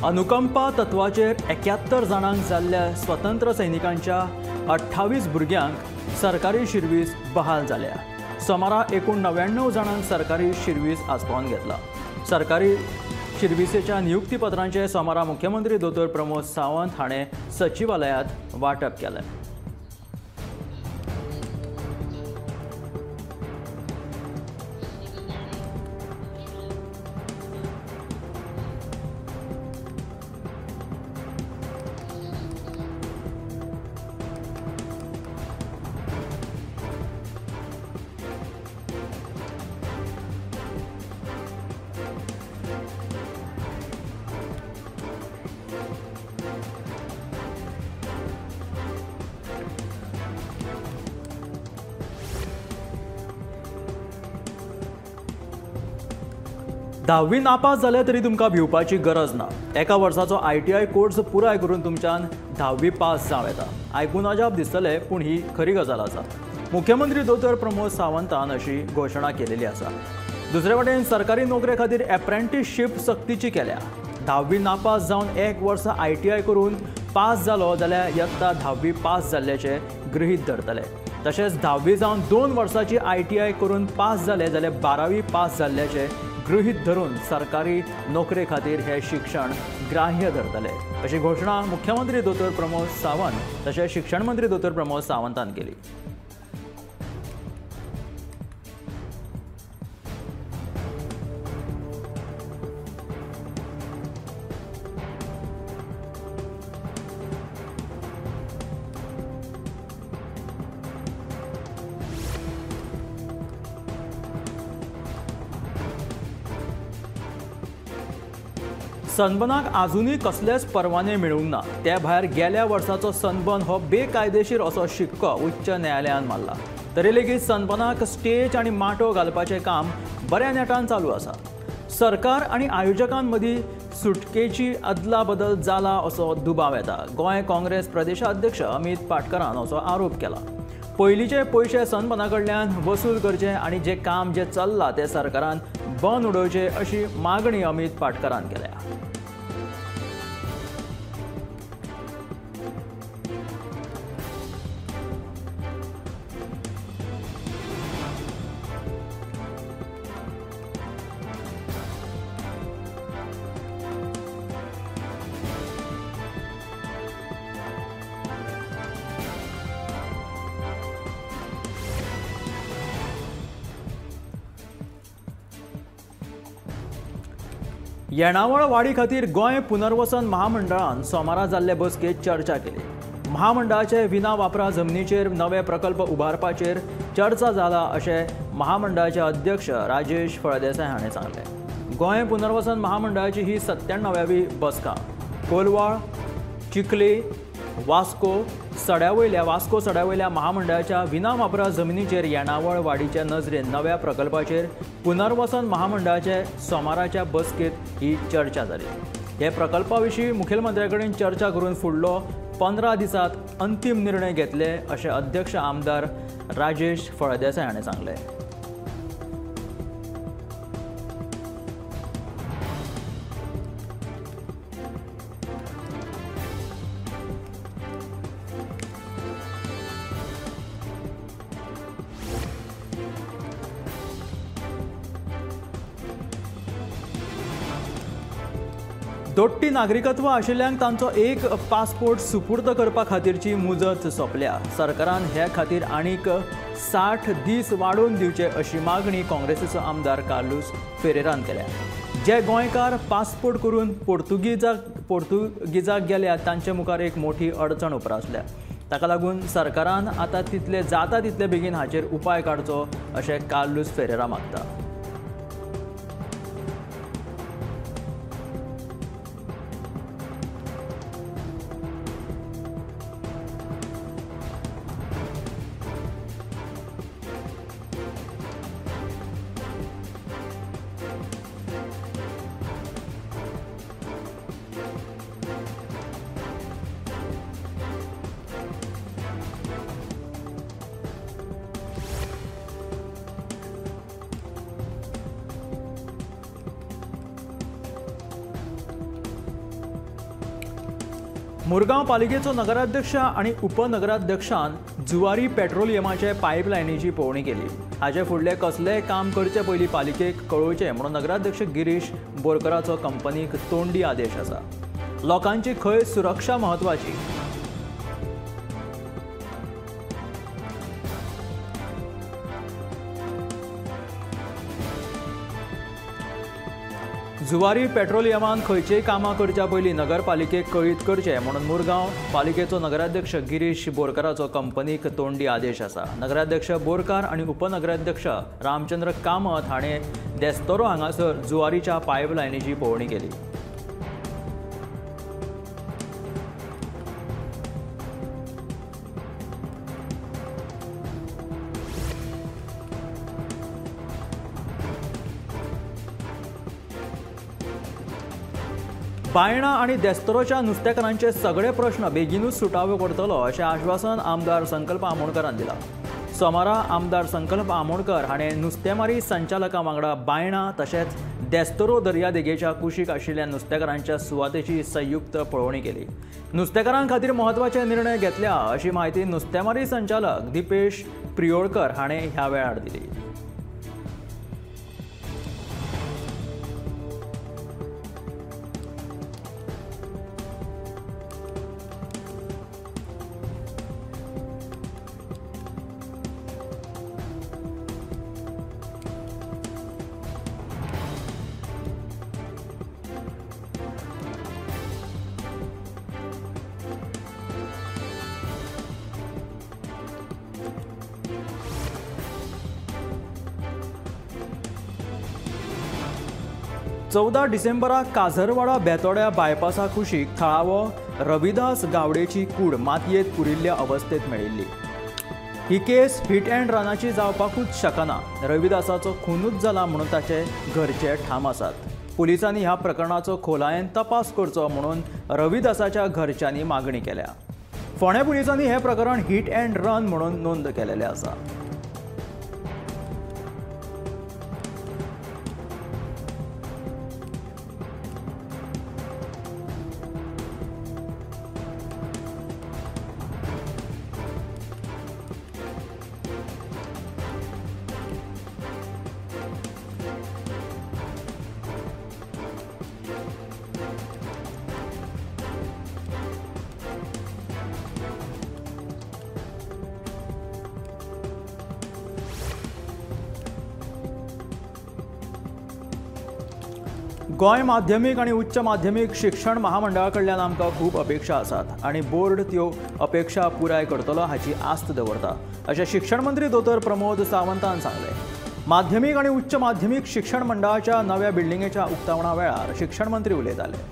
अनुकंपा तत्वाचेर 71 जाणांक जाल्ल्या स्वतंत्र सैनिकांच्या 28 भुरग्यांक सरकारी शिर्वीस बहाल जाल्या। सोमारा एकूण 99 जाणांक सरकारी शिर्वीस आस्पावन घेतला। सरकारी शिर्विसेच्या नियुक्तीपत्रांचे सोमारा मुख्यमंत्री दोतोर प्रमोद सावंत हाणें सचिवालयांत वांटप केलें। धावी नापास जाले तरी तुमकां भिवपाची गरज ना। एका वर्साचो ITI कोर्स पुराय करून तुमच्यान धावी पास जावं येता। आयकून अजाप दिसतले, पूण ही खरी गजाल आसा। मुख्यमंत्री दोतोर प्रमोद सावंतान अशी घोशणा केलेली आसा। दुसरे वटेन सरकारी नोकरे खातीर एप्रेंटिसशीप सक्तीची केल्या। धावी नापास जावन एक वर्स ITI करून पास जालो जाल्यार यत्ता धावी पास जाल्ल्याचे गृहीत धरतले। तशेंच धावी जावन 2 वर्सांची ITI करून पास जाले जाल्यार 12वी पास जाल्ल्याचे गृहीत धरून सरकारी नोकरे खातीर हे शिक्षण ग्राह्य धरतले, अशी घोषणा मुख्यमंत्री दोतोर प्रमोद सावंत तशेंच शिक्षण मंत्री दोतोर प्रमोद सावंतान केली। सनबर्नाक आजुनूय कसलेच परवाने मेळूंक ना। त्या भायर गेल्या वर्साचो सनबर्न हो बेकायदेशीर असो शिक्को उच्च न्यायालयान मारला। तरी लेगीत सनबर्नाक स्टेज आनी माटो घालपाचें काम बऱ्या नेटान चालू आसा। सरकार आनी आयोजकांमदीं सुटकेची अदला बदल जाला असो दुबाव येता। गोंय काँग्रेस प्रदेशाध्यक्ष अमित पाटकरान असो आरोप केला। पयलींचे पयशे सनबर्ना कडल्यान वसूल करचे आनी जे काम जे चल्लां ते सरकारान बंद उडोवचे अशी मागणी अमित पाटकरान केल्या। येणावळ वाडी खातीर गोंय पुनर्वसन महामंडळान सोमारा जाल्ले बसकेत चर्चा केली। महामंडळाचे विना वापरा जमनीचेर नवे प्रकल्प उबारपाचेर चर्चा जाला अशें महामंडळाचे अध्यक्ष राजेश फळदेसाय हाणें सांगलें। गोंय पुनर्वसन महामंडळाची ही 97वी बसका। कोलवाळ, चिखली, वास्को सड्यावयल्या महामंडळाच्या विना वापरा जमनीचेर येणावळ वाडीच्या नजरेन नव्या प्रकल्पाचेर पुनर्वसन महामंडळाचे सोमाराच्या बसकेत ही चर्चा जाली। हे प्रकल्पा विशीं मुखेलमंत्र्या कडेन चर्चा करून फुडलो 15 दिसांत अंतीम निर्णय घेतले अशें अध्यक्ष आमदार राजेश फळदेसाय हाणें सांगलें। दोट्टी नागरिकत्व आशिल्ल्यांक तांचो एक पासपोर्ट सुपूर्द करपा खातीरची मुजत सोंपल्या। सरकारान हे खातीर आनीक 60 दीस वाडोवन दिवचे अशी मागणी काँग्रेसीचो आमदार कार्लोस फेरेरान केल्या। जे गोंयकार पासपोर्ट करून पोर्तुगीजाक गेल्यात तांचे मुखार एक मोठी अडचण उप्रासल्या। ताका लागून सरकारान आतां तितले जाता तितले बेगीन हाचेर उपाय काडचो अशें कार्लोस फेरेरा मागता। मुरगांव पालिकेचो नगराध्यक्ष आणि उपनगराध्यक्षान जुवारी पेट्रोलियमाचे पायपलायनीची पळोवणी केली। हाचे फुडले कसलेय काम करचे पयलीं पालिकेक कळोवचें म्हणून नगराध्यक्ष गिरीश बोरकराचो कंपनीक तोंडी आदेश आसा। लोकांची खंय सुरक्षा महत्वाची। जुवारी पेट्रोलियमान खंयचेय कामां करच्या पयलीं नगरपालिकेक कळीत करचें म्हणून मुरगांव पालिकेचो नगराध्यक्ष गिरीश बोरकाराचो कंपनीक तोंडी आदेश आसा। नगराध्यक्ष बोरकार आनी उपनगराध्यक्ष रामचंद्र कामत हाणें देस्तोरो हांगासर जुवारीच्या पायपलायनीची पळोवणी केली। बायणा आणि देस्तोरोच्या नुस्तेकारांचे सगळे प्रश्न बेगीनूच सुटावो करतलो अशें आश्वासन आमदार संकल्प आमोणकरान दिलां। सोमारा आमदार संकल्प आमोणकर हाणें नुस्तेमारी संचालकां वांगडा बायणा तशेंच देस्तोरो दर्यादेगेच्या कुशीक आशिल्ल्या नुस्तेकारांच्या सुवातेची संयुक्त पळोवणी केली। नुस्तेकारां खातीर म्हत्वाचे निर्णय घेतल्या अशी माहिती नुस्तेमारी संचालक दिपेश प्रियोळकर हाणें ह्या वेळार दिली। चौदा डिसेंबराक काझरवाडा बेतोड्या बायपासा कुशीक थळावो रविदास गावडेची कूड मातयेत पुरिल्ल्या अवस्थेत मेळिल्ली। ही केस हिट अँड रनाची जावपाकूच शकना। रविदासाचो खूनूच जाला म्हणून ताचे घरचे ठाम आसात। पुलिसांनी ह्या प्रकरणाचो खोलायेन तपास करचो म्हणून रविदासाच्या घरच्यांनी मागणी केल्या। फोंडे पुलिसांनी हे प्रकरण हिट अँड रन म्हणून नोंद केलेले आसा। गोय माध्यमीक आणि उच्च माध्यमीक शिक्षण महामंडळा कडल्यान आमकां खूब अपेक्षा आसात आणि बोर्ड त्यो अपेक्षा पुराय करतलो हाची आस्त दवरता अशें शिक्षण मंत्री दोतोर प्रमोद सावंतान सांगलें। माध्यमीक आणि उच्च माध्यमीक शिक्षण मंडळाच्या नव्या बिल्डिंगेच्या उक्तावणा वेळार शिक्षण मंत्री उलयताले।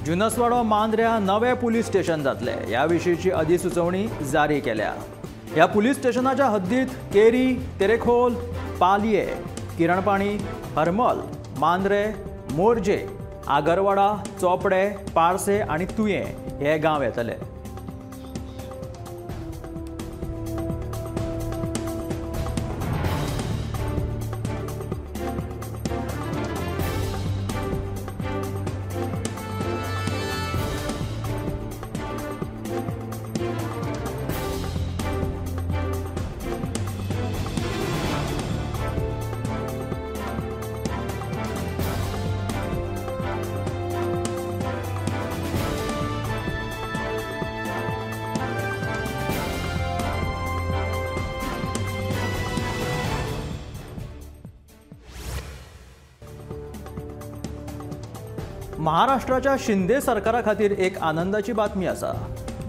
जुनसवाडो मांद्र्या नवे पुलीस स्टेशन जातले ह्या विशींची अधिसुचोवणी जारी केल्या। ह्या पुलीस स्टेशनाच्या हद्दीत केरी, तेरेखोल, पालये, किरणपाणी, हरमल, मांद्रे, मोरजे, आगरवाडा, चोपडे, पारसे आणि तुये हे गांव येतले। महाराष्ट्राच्या शिंदे सरकारा खातीर एक आनंदाची बातमी आसा।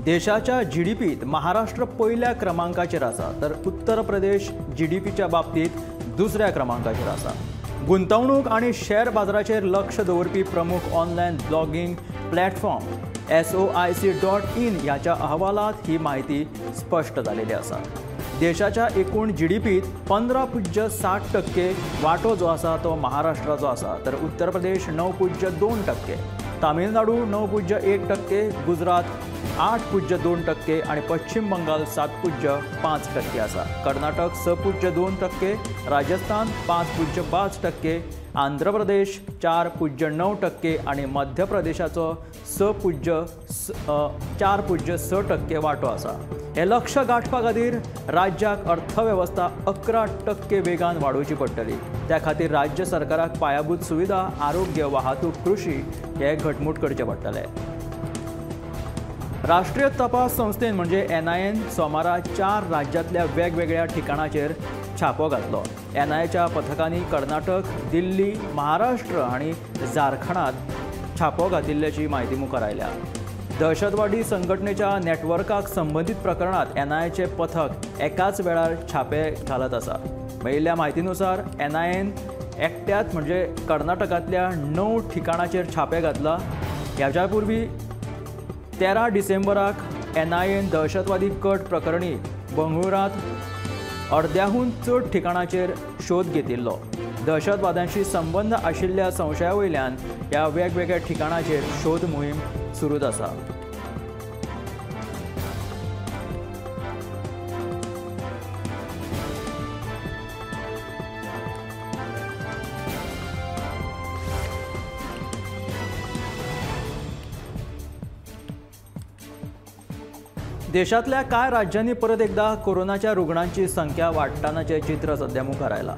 देशाच्या जीडीपीत महाराष्ट्र पहिल्या क्रमांकाचेर आसा तर उत्तर प्रदेश जीडीपीच्या बाबतीत दुसऱ्या क्रमांकाचेर आसा. गुंतवणूक आणि शेअर बाजाराचेर लक्ष दवरपी प्रमुख ऑनलायन ब्लॉगिंग प्लॅटफॉर्म SOIC.in ह्याच्या अहवालात ही माहिती स्पष्ट झालेली आसा. देशाच्या एकूण जीडीपीत 15.60% वाटो जो आसा तो महाराष्ट्राचो आसा तर उत्तर प्रदेश 9.2%, तामिळनाडू 9.1%, गुजरात 8.2% आणि पश्चिम बंगाल 7.5% आसा. कर्नाटक 6.2%, राजस्थान 5.5%, आंध्र प्रदेश 4.9% आणि मध्य प्रदेशाचो 4.6% वाटो आसा. हे लक्ष्य गाठपा खातीर राज्याक अर्थवेवस्था 11% वेगान वाडोवची पडटली. त्या खातीर राज्य सरकाराक पायाभूत सुविधा, आरोग्य, वाहतूक, कृषी हे घटमूट करचे पडटले. राष्ट्रीय तपास संस्थेन म्हणजे NIAन सोमारा 4 राज्यांतल्या वेगवेगळ्या ठिकाणाचेर छापो घातलो. NIAच्या पथकांनी कर्नाटक, दिल्ली, महाराष्ट्र आणि झारखंडात छापो घातिल्ल्याची माहिती मुखार आयल्या. दहशतवादी संघटनेच्या नेटवर्काक संबंधित प्रकरणात NIAचे पथक एकाच वेळार छापे घालत आसा. मेळिल्ल्या म्हायतीनुसार NIAन एकट्यात म्हणजे कर्नाटकांतल्या 9 ठिकाणाचेर छापे घातला. ह्याच्या पूर्वी 13 डिसेंबराक NIAन दहशतवादी कट प्रकरणी बंगळुरांत अर्द्याहून चड ठिकाणाचेर शोध घेतिल्लो. दहशतवाद्यांशी संबंध आशिल्ल्या संशया वयल्यान ह्या वेगवेगळ्या ठिकाणाचेर शोध मोहीम सुरूच आसा. देशातल्या कांय राज्यांनी परत एकदा कोरोनाच्या रुग्णांची संख्या वाडटनाचें चित्र सध्या मुखार आयला.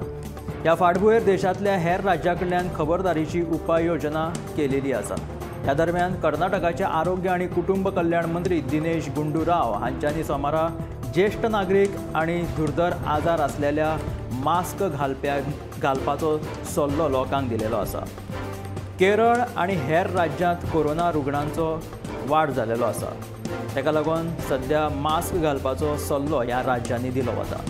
ह्या फाटभुंयेर देशातल्या हेर राज्यां खबरदारीची उपाययोजना केलेली आसा. ह्या दरम्यान कर्नाटकाचे आरोग्य आणि कुटुंब कल्याण मंत्री दिनेश गुंडूराव हांच्यांनी सोमारा ज्येष्ठ नागरीक आणि दुर्धर आजार असलेल्या मास्क घालपाचो सल्लो लोकांक दिलेलो आसा. केरळ आणि हेर राज्यांत कोरोना रुग्णांचो वाड जालेलो आसा. ताका लागून सध्या मास्क घालपाचो सल्लो ह्या राज्यांनी दिलो वता.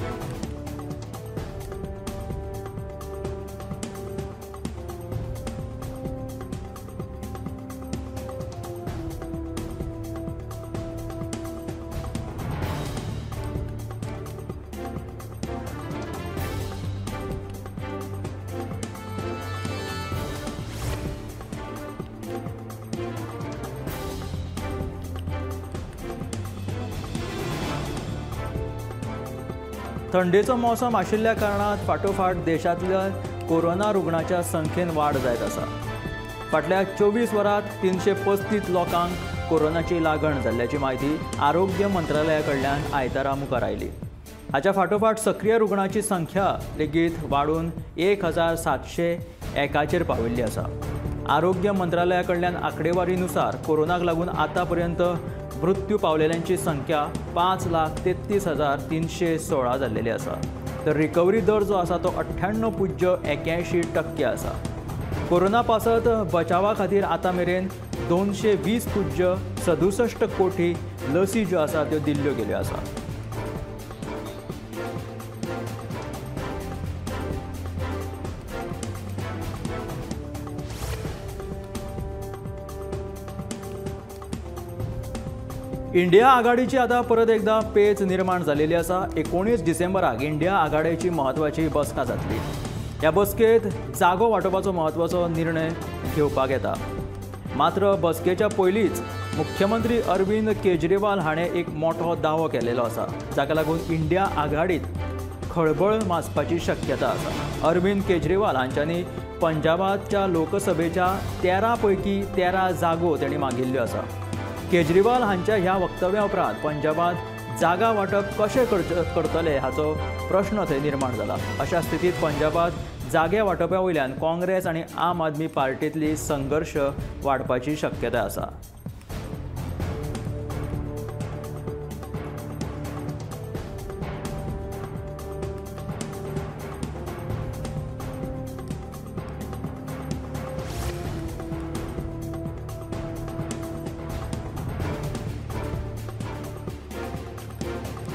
थंडेचो मोसम आशिल्ल्या कारणान फाटोफाट देशांतल्या कोरोना रुग्णांच्या संख्येन वाड जायत आसा. फाटल्या 24 वरांत 335 लोकांक कोरोनाची लागण जाल्ल्याची माहिती आरोग्य मंत्रालया कडल्यान आयतारा मुखार आयली. हाच्या फाटोफाट सक्रिय रुग्णांची संख्या लेगीत वाडून 1701 पाविल्ली आसा. आरोग्य मंत्रालया कडल्यान आंकडेवारीनुसार कोरोनाक लागून आतापर्यंत मृत्यू पावलेल्यांची संख्या 5,33,316 जाल्लेली आसा. तर रिकवरी दर जो आसा तो 98.81% आसा. कोरोना पासत बचावा खातीर आतां मेरेन 220.67 कोटी लसी ज्यो आसा त्यो दिल्ल्यो गेल्यो आसा. इंडिया आघाडीची आता परत एकदा पेच निर्माण झालेली आसा. 19 डिसेंबराक इंडिया आघाडीची महत्वाची बसका जातली. ह्या बसकेत जागो वांटोवपाचो महत्वाचो निर्णय घेवपाक येता. मात्र बसकेच्या पयलींच मुख्यमंत्री अरविंद केजरीवाल हाणें एक मोठो दावो केलेलो आसा, जाका लागून इंडिया आघाडीत खळबळ माजपाची शक्यता आसा. अरविंद केजरीवाल हांच्यांनी पंजाबाच्या लोकसभेच्या 13 पैकी 13 जागो तेणी मागिल्ल्यो आसा. केजरीवाल हांच्या ह्या वक्तव्या उपरांत पंजाबात जागा वाटप कशें करतले हाचो प्रश्न थंय निर्माण जाला. अशा स्थितीत पंजाबात जागे वांटपा वयल्यान काँग्रेस आनी आम आदमी पार्टींतली संघर्श वाडपाची शक्यताय आसा.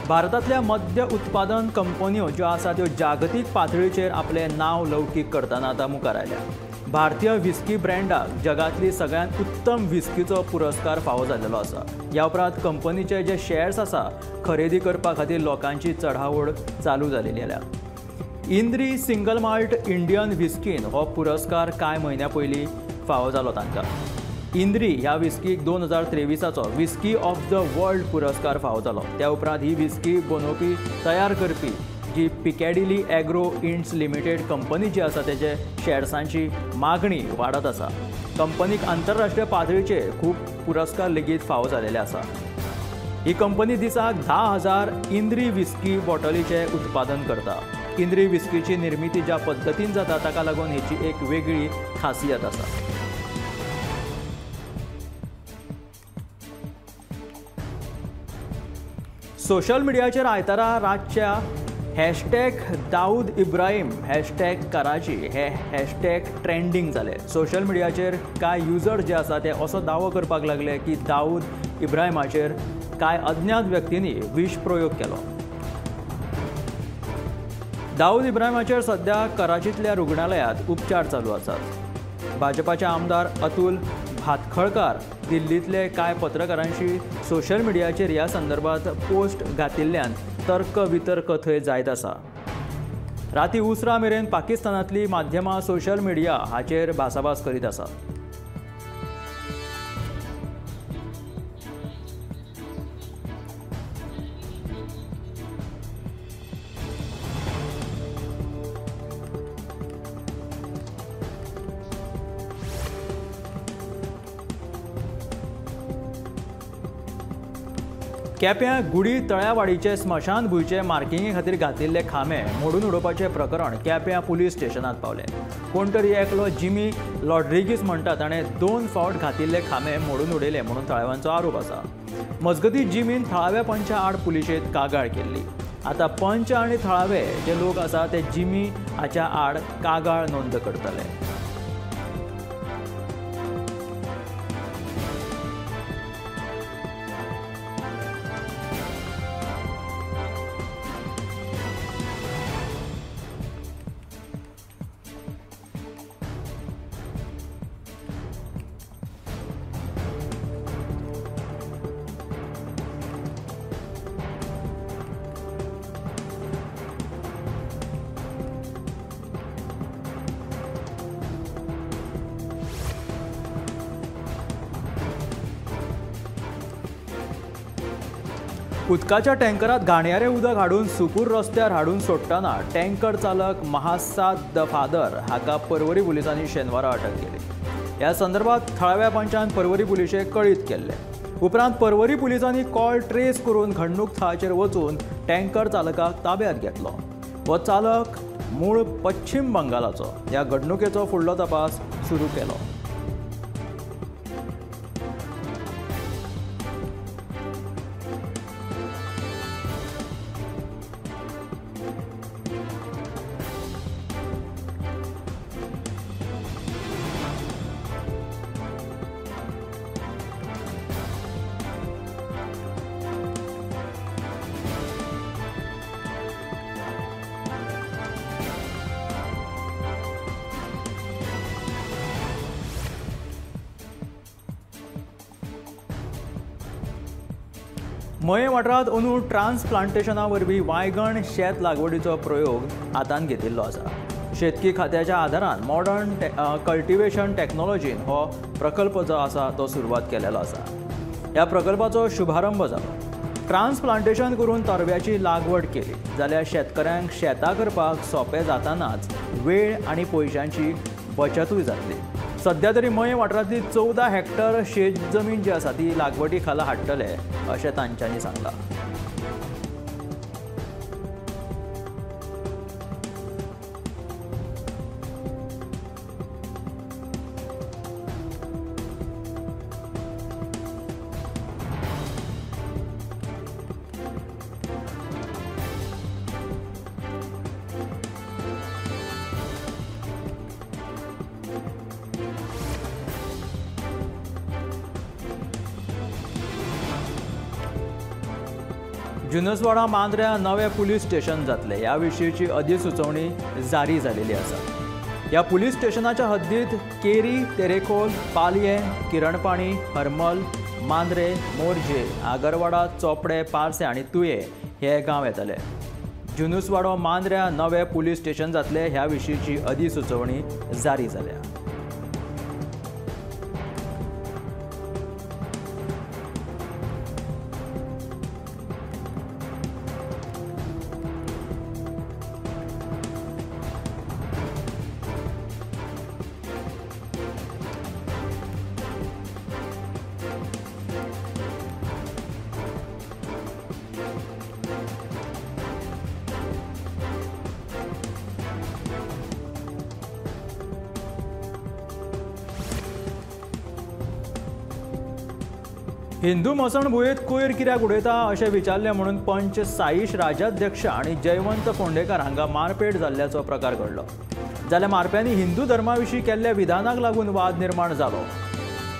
भारतांतल्या मद्य उत्पादन कंपन्यो ज्यो आसा त्यो जागतीक पातळीचेर आपलें नांव लौकीक करतना आतां मुखार आयल्या. भारतीय विस्की ब्रँडाक जगांतली सगळ्यांत उत्तम विस्कीचो पुरस्कार फावो जाल्लो आसा. ह्या उपरांत कंपनीचे जे शेअर्स आसा खरेदी करपा खातीर लोकांची चढावड चालू जालेली आल्या. इंद्री सिंगल माल्ट इंडियन विस्कीन हो पुरस्कार कांय म्हयन्या पयलीं फावो जालो तांकां. इंद्री ह्या विस्कीक 2023चो विस्की ऑफ द वर्ल्ड पुरस्कार फावो जालो. त्या उपरांत ही विस्की बनोवपी तयार करपी जी पिकॅडिली एग्रो इंड्स लिमिटेड कंपनी जी आसा तेजे शेअर्सांची मागणी वाडत आसा. कंपनीक आंतरराष्ट्रीय पातळीचेर खूब पुरस्कार लेगीत फावो जालेले आसा. ही कंपनी दिसाक 10,000 इंद्री विस्की बॉटलीचें उत्पादन करता. इंद्री विस्कीची निर्मिती ज्या पद्दतीन जाता ताका लागून हेची एक वेगळी खासियत आसा. सोशल मिडियाचेर आयतारा रातच्या हॅशटॅग दाऊद इब्राहीम हॅशटॅग कराची हे हॅशटॅग ट्रेंडिंग जाले. सोशल मिडियाचेर कांय युजर्स जे आसा ते असो दावो करपाक लागले की दाऊद इब्राहिमाचेर कांय अज्ञात व्यक्तींनी विश प्रयोग केलो. दाऊद इब्राहिमाचेर सध्या कराचींतल्या रुग्णालयांत उपचार चालू आसात. भाजपाचे आमदार अतुल भातखळकार दिल्लींतले कांय पत्रकारांशी सोशल मिडियाचेर ह्या संदर्भात पोस्ट घातिल्ल्यान तर्क वितर्क थंय जायत आसा. राती उसरा मेरेन पाकिस्तानांतली माध्यमां सोशल मिडिया हाचेर भासाभास करीत आसात. केप्यां गुडी तळ्यावाडीचे स्मशानभूंयचे मार्किंगे खातीर घातिल्ले खांबे मोडून उडोवपाचें प्रकरण केप्यां पुलीस स्टेशनांत पावलें. कोण तरी एकलो जिमी रॉड्रिगीस म्हणटा ताणें 2 फावट घातिल्ले खांबे मोडून उडयले म्हणून थळाव्यांचो आरोप आसा. मजगतीं जिमीन थळाव्या पंचा आड पुलिशेंत कागाळ केल्ली. आतां पंच आनी थळावे जे लोक आसा ते जिमी हाच्या आड कागाळ नोंद करतले. उदकाच्या टँकरात घाणयारें उदक हाडून सुकूर रस्त्यार हाडून सोडटाना टँकर चालक महासाद दफादर हाका पर्वरी पुलिसांनी शेनवारा अटक केली. ह्या संदर्भात थळाव्या पंचान पर्वरी पुलिशेक कळीत केल्ले. उपरांत पर्वरी पुलिसांनी कॉल ट्रेस करून घडणूक थळाचेर वचून टँकर चालकाक ताब्यांत घेतलो. हो चालक मूळ पश्चिम बंगालाचो. ह्या घडणुकेचो फुडलो तपास सुरू केलो. मये वाठारांत अंदू ट्रान्सप्लांटेशना वरवीं वायगण शेत लागवडीचो प्रयोग हातांत घेतिल्लो आसा. शेतकी खात्याच्या आदारान मॉडर्न कल्टिवेशन टॅक्नॉलॉजीन हो प्रकल्प जो आसा तो सुरवात केलेलो आसा. ह्या प्रकल्पाचो शुभारंभ जालो. ट्रान्सप्लांटेशन करून तरव्याची लागवड केली जाल्यार शेतकऱ्यांक शेतां करपाक सोंपें जातानाच वेळ आनी पयशांची बचतूय जातली. सध्या तरी मये वाठारांतली 14 हेक्टर शेत जमीन जी आसा ती लागवडी खाला हाडटले अशें तांच्यांनी सांगलां. जुनसवाडा मांद्र्या नवे पुलीस स्टेशन जातले ह्या विशींची अधिसुचोवणी जारी जालेली आसा। ह्या पुलीस स्टेशनाच्या हद्दीत केरी, तेरेखोल, पालये, किरणपाणी, हरमल, मांद्रे, मोरजे, आगरवाडा, चोपडे, पारसे आणि तुये हे गांव येतले। जुनसवाडो मांद्र्या नवे पुलीस स्टेशन जातले ह्या विशींची अधिसुचोवणी जारी जाल्या। हिंदू मसणभुयेंत कोयर कित्याक उडयता अशें विचारलें म्हणून पंच साईश राजाध्यक्ष आणि जयवंत फोंडेकार हांगा मारपेट जाल्ल्याचो प्रकार घडलो। जाल्यार मारप्यांनी हिंदू धर्मा विशीं केल्ल्या विधानाक लागून वाद निर्माण जालो।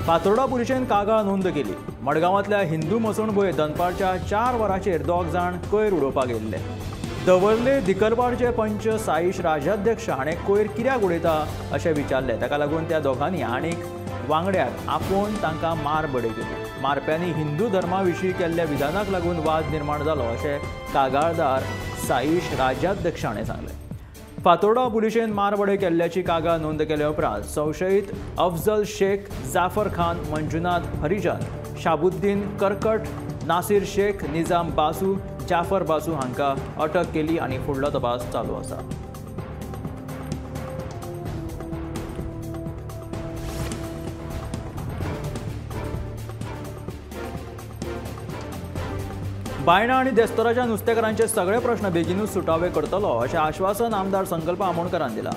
फातोर्डा पुलिशेन कागाळ नोंद केली। मडगांवांतल्या हिंदू मसणभुये दनपारच्या 4 वरांचेर 2 जाण कोयर उडोवपाक गेल्ले। दवर्ले दिकरवाडचे पंच साईश राजाध्यक्ष हाणें कोयर कित्याक उडयता अशें विचारलें। ताका लागून त्या दोगांनी आनीक वांगड्याक आपोवन तांकां मारबडय केली। मारप्यांनी हिंदू धर्मा विशीं केल्ल्या विधानाक लागून वाद निर्माण जालो अशें कागाळदार साईश राजाध्यक्ष हाणें सांगलें। फातोर्डा पुलिशेन मारबडय केल्ल्याची कागाळ नोंद केले उपरांत संशयीत अफजल शेख, जाफर खान, मंजुनाथ हरिजन, शाबुद्दीन करकट, नासिर शेख, निजाम बासू, जाफर बासू हांकां अटक केली आनी फुडलो तपास चालू आसा। बायणां आनी देस्तोराच्या नुस्तेकारांचे सगळे प्रश्न बेगीनूच सुटावे करतलो अशें आश्वासन आमदार संकल्प आमोणकरान दिलां।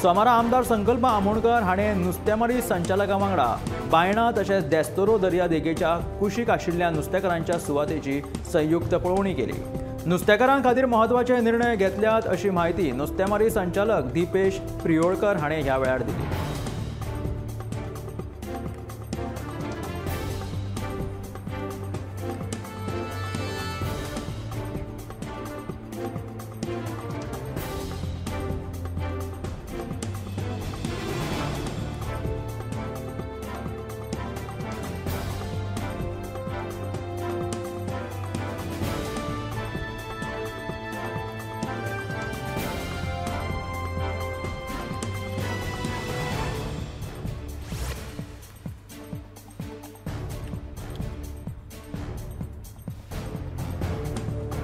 सोमारा आमदार संकल्प आमोणकर हाणें नुस्तेमारी संचालकां वांगडा बायणां तशेंच देस्तोरो दर्या देगेच्या कुशीक आशिल्ल्या नुस्तेकारांच्या सुवातेची संयुक्त पळोवणी केली। नुस्तेकारां खातीर म्हत्वाचे निर्णय घेतल्यात अशी माहिती नुस्तेमारी संचालक दिपेश प्रियोळकर हाणें ह्या वेळार दिली।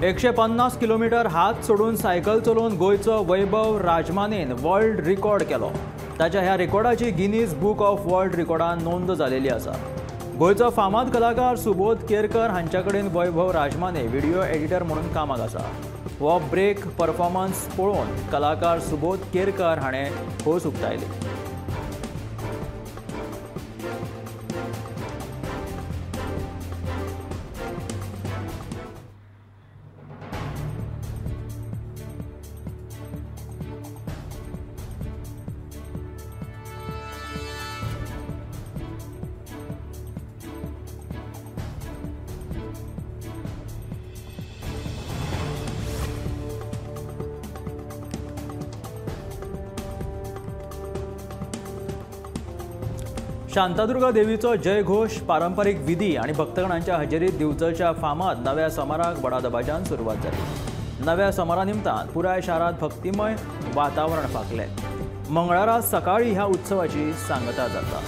एकशे 150 किलोमीटर हात सोडून सायकल चलोवन गोंयचो वैभव राजमानेन वर्ल्ड रिकॉर्ड केलो। ताच्या ह्या रिकॉर्डाची गिनीज बूक ऑफ वर्ल्ड रिकॉर्डान नोंद जालेली आसा। गोंयचो फामाद कलाकार सुबोध केरकर हांच्या कडेन वैभव राजमाने व्हिडिओ एडिटर म्हणून कामाक आसा। हो ब्रेक परफॉर्मन्स पळोवन कलाकार सुबोध केरकर हाणें खोस उक्तायली। शांतादुर्गा देवीचो जयघोष पारंपारीक विधी आणि भक्तगणांच्या हजेरीत दिवचलच्या फामाद नव्या समाराक बडा दबाज्यान सुरवात जाली। नव्या समारा निमतान पुराय शारांत भक्तिमय वातावरण फाकलें। मंगळारा सकाळी ह्या उत्सवाची सांगता जाता।